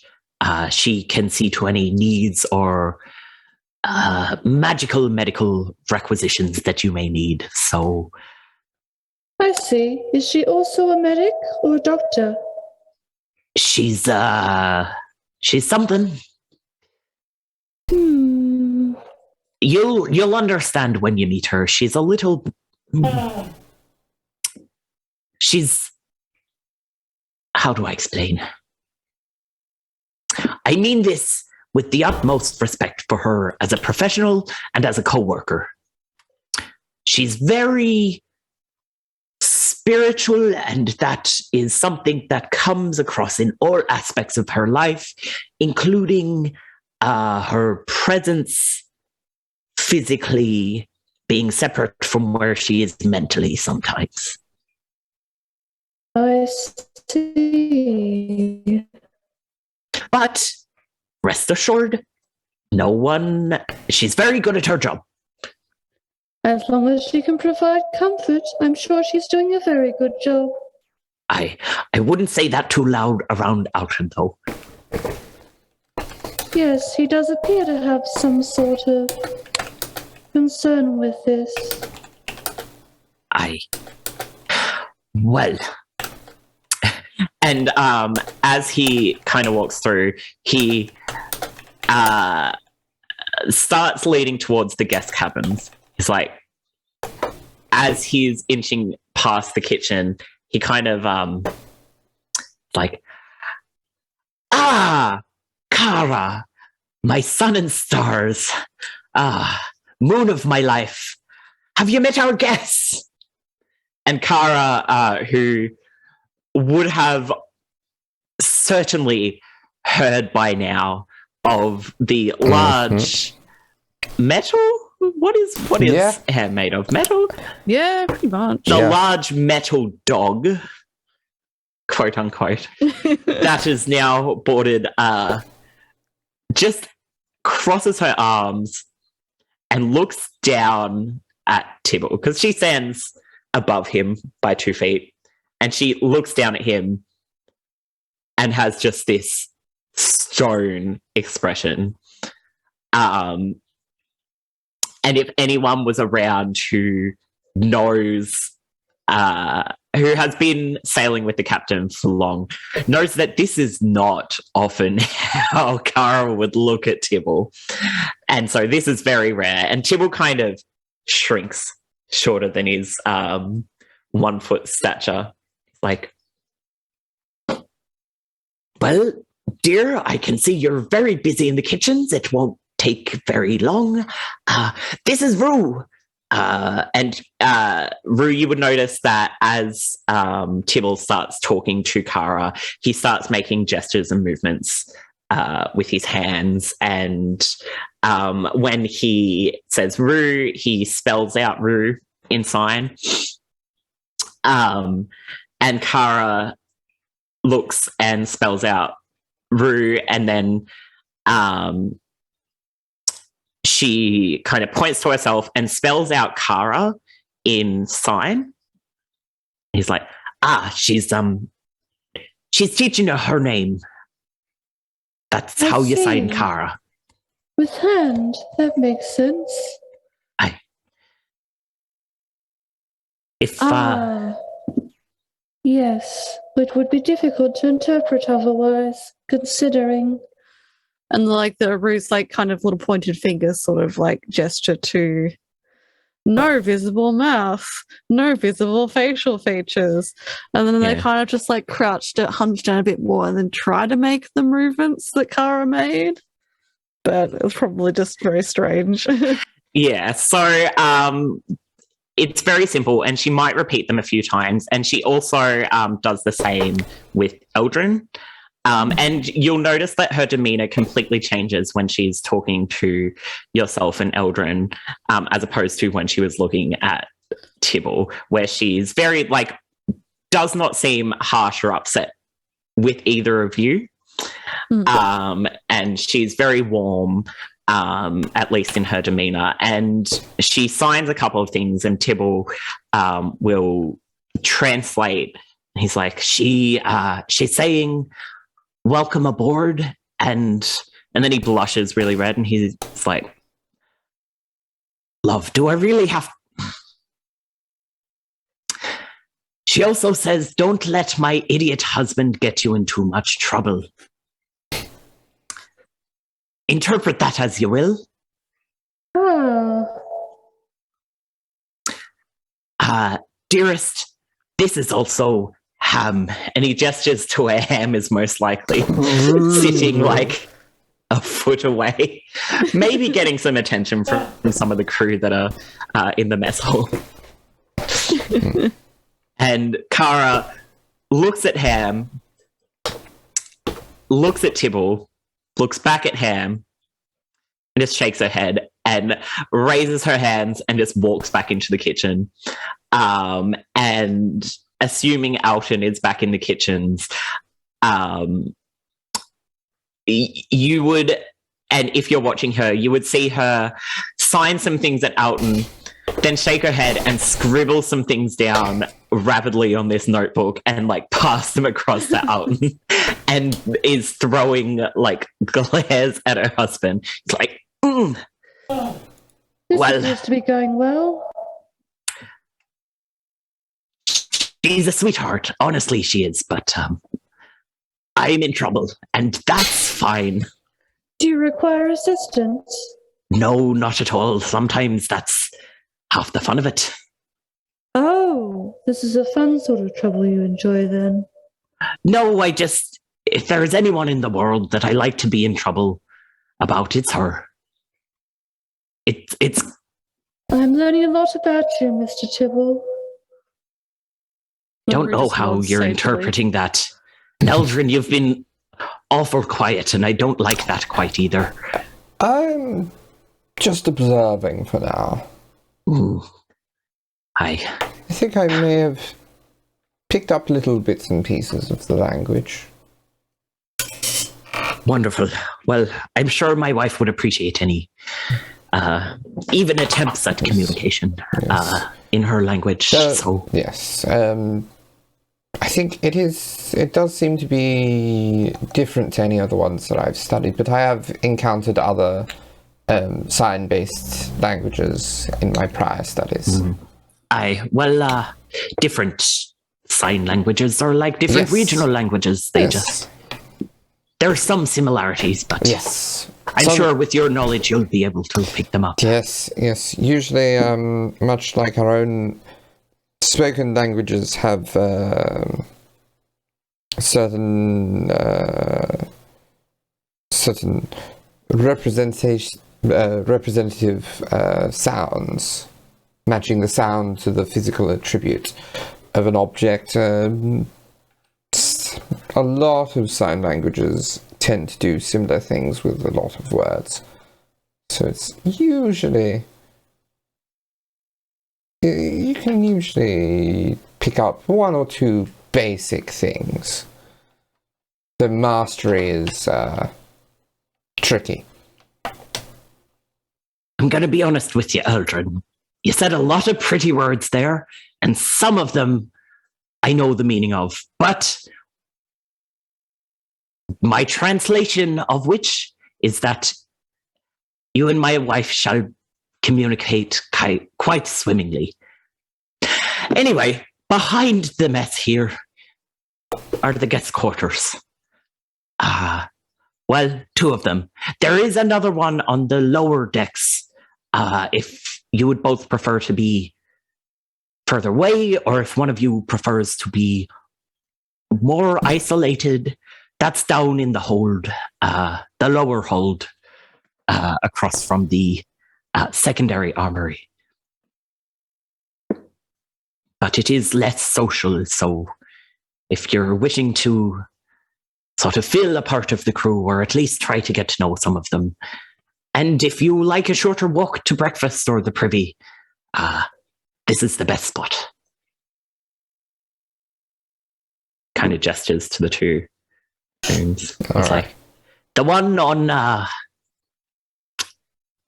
she can see to any needs or magical medical requisitions that you may need. So I see. Is she also a medic or a doctor? she's something. You'll understand when you meet her. She's a little. She's. How do I explain? I mean this with the utmost respect for her as a professional and as a co-worker. She's very spiritual, and that is something that comes across in all aspects of her life, including her presence physically being separate from where she is mentally sometimes. I see. But rest assured, she's very good at her job. As long as she can provide comfort, I'm sure she's doing a very good job. I wouldn't say that too loud around Acherin, though. Yes, he does appear to have some sort of concern with this. Well. And as he kind of walks through, he starts leading towards the guest cabins. He's like, as he's inching past the kitchen, he kind of like, Kara, my sun and stars, moon of my life, have you met our guests? And Kara, who would have certainly heard by now of the large metal What is hair made of? Metal? Yeah, pretty much. The Yeah. large metal dog, quote unquote, that is now boarded, just crosses her arms and looks down at Tibble because she stands above him by 2 feet, and she looks down at him and has just this stone expression. And if anyone was around who knows, who has been sailing with the captain for long, knows that this is not often how Kara would look at Tibble. And so this is very rare. And Tibble kind of shrinks shorter than his 1 foot stature. Like, well, dear, I can see you're very busy in the kitchens. It won't take very long. This is Rue. And Rue, you would notice that as Tibble starts talking to Kara, he starts making gestures and movements with his hands. And when he says Rue, he spells out Rue in sign. And Kara looks and spells out Rue, and then she kind of points to herself and spells out Kara in sign. He's like, she's teaching her name. That's how you sign Kara. With hand, that makes sense. Yes, it would be difficult to interpret otherwise, considering. And like the Rue's like kind of little pointed fingers sort of like gesture to no visible mouth, no visible facial features. And then they kind of just like hunched down a bit more and then try to make the movements that Kara made. But it was probably just very strange. Yeah, so it's very simple, and she might repeat them a few times. And she also does the same with Eldren. And you'll notice that her demeanor completely changes when she's talking to yourself and Eldren, as opposed to when she was looking at Tibble, where she's very, like, does not seem harsh or upset with either of you. And she's very warm, at least in her demeanor. And she signs a couple of things, and Tibble will translate. He's like, she's saying, welcome aboard, and then he blushes really red, and he's like, love, do I really have... She also says, don't let my idiot husband get you in too much trouble. Interpret that as you will. Dearest, this is also ham, and he gestures to where ham is most likely sitting like a foot away, maybe getting some attention from some of the crew that are in the mess hall. And Kara looks at ham, looks at Tibble, looks back at ham, and just shakes her head and raises her hands and just walks back into the kitchen. And assuming Alton is back in the kitchens, you would, and if you're watching her, you would see her sign some things at Alton, then shake her head and scribble some things down rapidly on this notebook and like pass them across to Alton, and is throwing like glares at her husband. It's like, This appears to be going well. She's a sweetheart. Honestly, she is. But I'm in trouble, and that's fine. Do you require assistance? No, not at all. Sometimes that's half the fun of it. Oh, this is a fun sort of trouble you enjoy then. No, if there is anyone in the world that I like to be in trouble about, it's her. It's. I'm learning a lot about you, Mr. Tibble. Don't know how you're interpreting that. Eldren, you've been awful quiet, and I don't like that quite either. I'm just observing for now. Ooh. I think I may have picked up little bits and pieces of the language. Wonderful. Well, I'm sure my wife would appreciate any, even attempts at communication in her language. Yes. I think it does seem to be different to any other ones that I've studied, but I have encountered other sign-based languages in my prior studies. Different sign languages are like different regional languages. There are some similarities, but I'm sure with your knowledge you'll be able to pick them up. Yes. Usually, much like our own spoken languages have certain representative sounds, matching the sound to the physical attribute of an object. A lot of sign languages tend to do similar things with a lot of words. So it's usually... You can usually pick up one or two basic things. The mastery is tricky. I'm going to be honest with you, Eldren. You said a lot of pretty words there, and some of them I know the meaning of, but my translation of which is that you and my wife shall communicate quite swimmingly. Anyway, behind the mess here are the guest quarters. Two of them. There is another one on the lower decks, if you would both prefer to be further away, or if one of you prefers to be more isolated, that's down in the hold, the lower hold, across from the secondary armory. But it is less social, so if you're wishing to sort of feel a part of the crew, or at least try to get to know some of them, and if you like a shorter walk to breakfast or the privy, this is the best spot. Kind of gestures to the two rooms. It's like, the one on...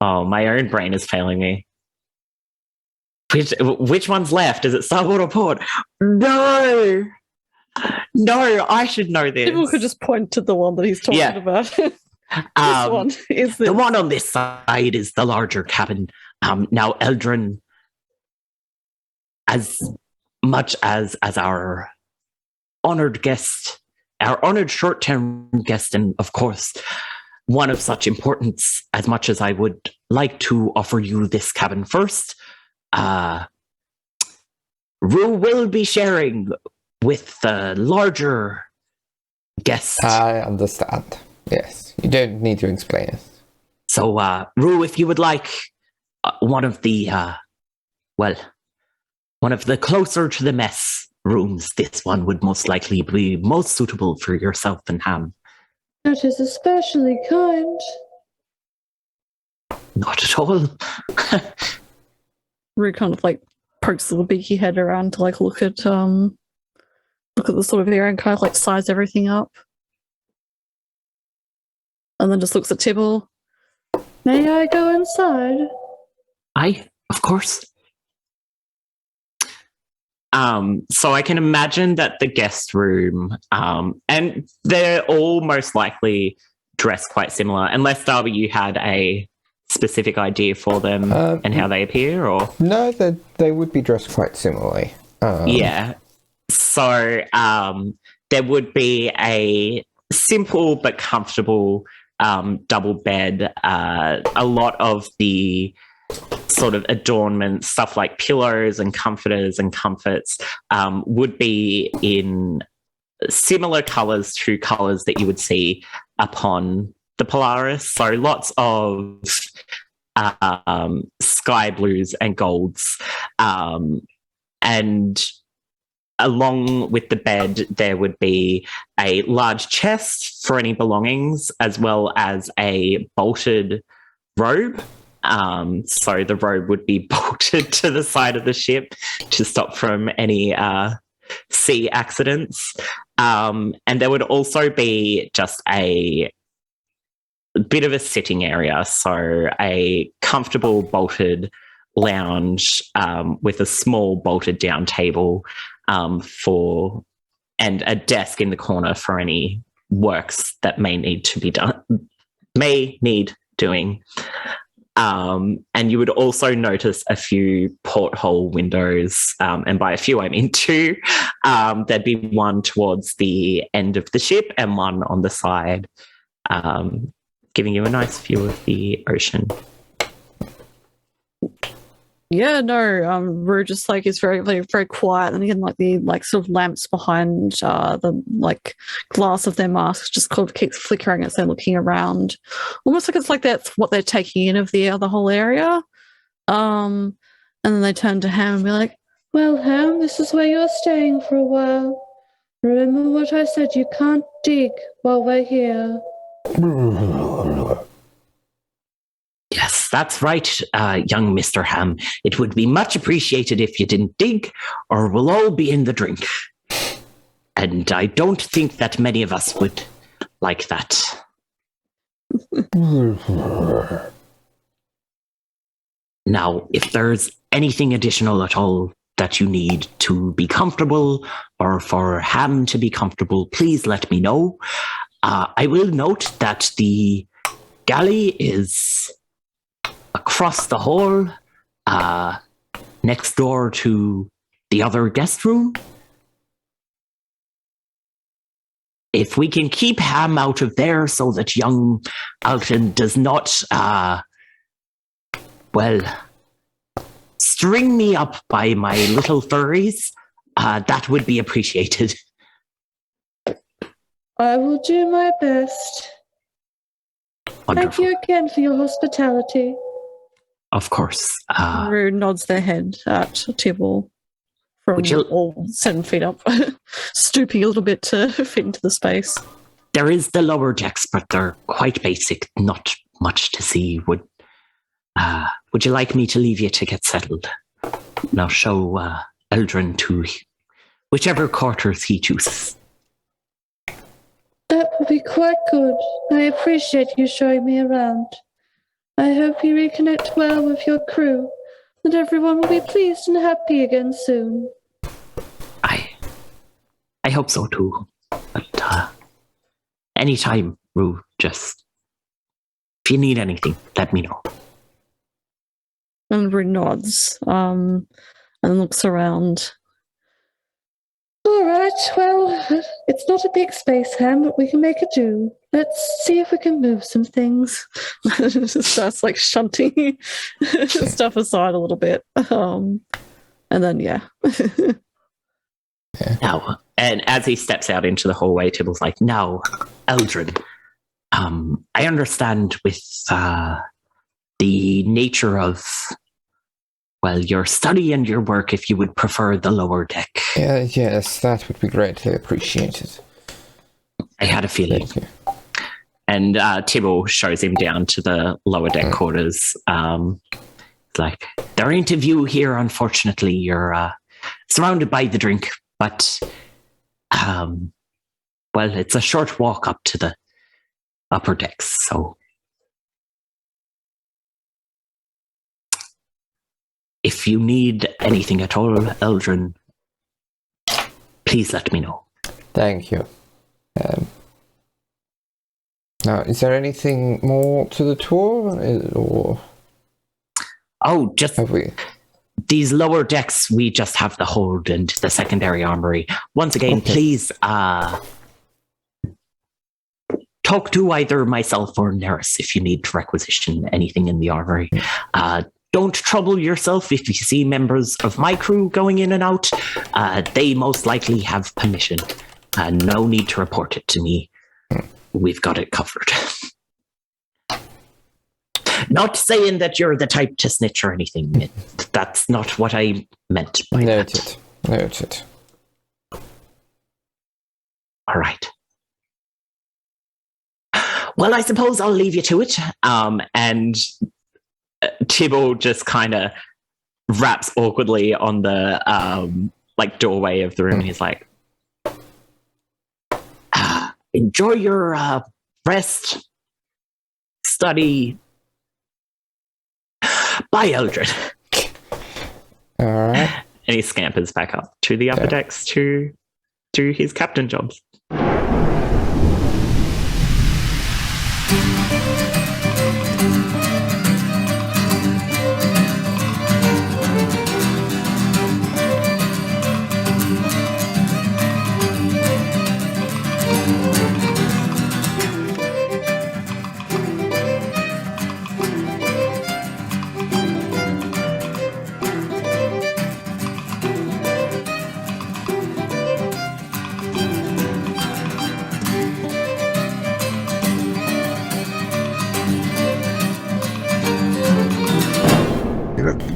my own brain is failing me. Which one's left? Is it Starboard or Port? No, I should know this. People could just point to the one that he's talking about. This one is the one on this side is the larger cabin. Now, Eldren, as much as our honored guest, our honored short-term guest, and of course, one of such importance, as much as I would like to offer you this cabin first, Rue will be sharing with the larger guest. I understand. Yes, you don't need to explain it. So, Rue, if you would like one of the closer to the mess rooms, this one would most likely be most suitable for yourself and Ham. That is especially kind. Not at all. Rue kind of like pokes the little beaky head around to like look at the sort of area and kind of like size everything up. And then just looks at Tibble. May I go inside? Aye, of course. So I can imagine that the guest room, and they're all most likely dressed quite similar, unless, Darby, you had a specific idea for them and how they appear, or? No, they would be dressed quite similarly. Yeah. So there would be a simple but comfortable double bed. A lot of the sort of adornment, stuff like pillows and comforters and comforts, would be in similar colours to colours that you would see upon the Polaris. So lots of sky blues and golds. And along with the bed, there would be a large chest for any belongings, as well as a bolted robe So the rope would be bolted to the side of the ship to stop from any sea accidents. And there would also be just a bit of a sitting area, so a comfortable bolted lounge with a small bolted down table and a desk in the corner for any works that may need doing. And you would also notice a few porthole windows, and by a few I mean two. There'd be one towards the end of the ship and one on the side, giving you a nice view of the ocean. Yeah, no, Rue just like is very, very, very quiet, and again, like the sort of lamps behind the like glass of their masks just kind of keeps flickering as they're looking around, almost like it's like that's what they're taking in of the whole area. And then they turn to Ham and be like, Well, Ham, this is where you're staying for a while. Remember what I said, you can't dig while we're here. Yes, that's right, young Mr. Ham. It would be much appreciated if you didn't dig, or we'll all be in the drink. And I don't think that many of us would like that. Now, if there's anything additional at all that you need to be comfortable, or for Ham to be comfortable, please let me know. I will note that the galley is across the hall, next door to the other guest room. If we can keep Ham out of there so that young Alton does not, string me up by my little furries, that would be appreciated. I will do my best. Wonderful. Thank you again for your hospitality. Of course. Rue nods their head at Tibble from all 7 feet up, stooping a little bit to fit into the space. There is the lower decks, but they're quite basic, not much to see. Would you like me to leave you to get settled? And I'll show Eldren to whichever quarters he chooses. That will be quite good. I appreciate you showing me around. I hope you reconnect well with your crew, and everyone will be pleased and happy again soon. I hope so too. But anytime, Rue, just if you need anything, let me know. And Rue nods and looks around. All right, well, it's not a big space, Ham, but we can make it do. Let's see if we can move some things. Just starts like shunting stuff aside a little bit. And then, yeah. Now, and as he steps out into the hallway, Tibble's like, now, Eldren, I understand with the nature of, your study and your work, if you would prefer the lower deck. Yes, that would be greatly appreciated. I had a feeling. Thank you. And Tibble shows him down to the lower deck quarters. It's like, there ain't a view here, unfortunately. You're surrounded by the drink, but, it's a short walk up to the upper decks, so... If you need anything at all, Eldren, please let me know. Thank you. Now, is there anything more to the tour, or? Oh, just have we? These lower decks. We just have the hold and the secondary armory. Once again, okay. Please talk to either myself or Nerys if you need to requisition anything in the armory. Don't trouble yourself if you see members of my crew going in and out. They most likely have permission. No need to report it to me. We've got it covered. Not saying that you're the type to snitch or anything. That's not what I meant by that. Noted. All right. Well, I suppose I'll leave you to it. And Tibble just kind of raps awkwardly on the like doorway of the room, and he's like, enjoy your rest, study. Bye, Eldren. All right. And he scampers back up to the upper decks to do his captain jobs.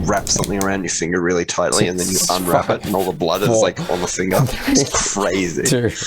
Wrap something around your finger really tightly, and then you unwrap it, and all the blood is like on the finger. It's crazy. Dude.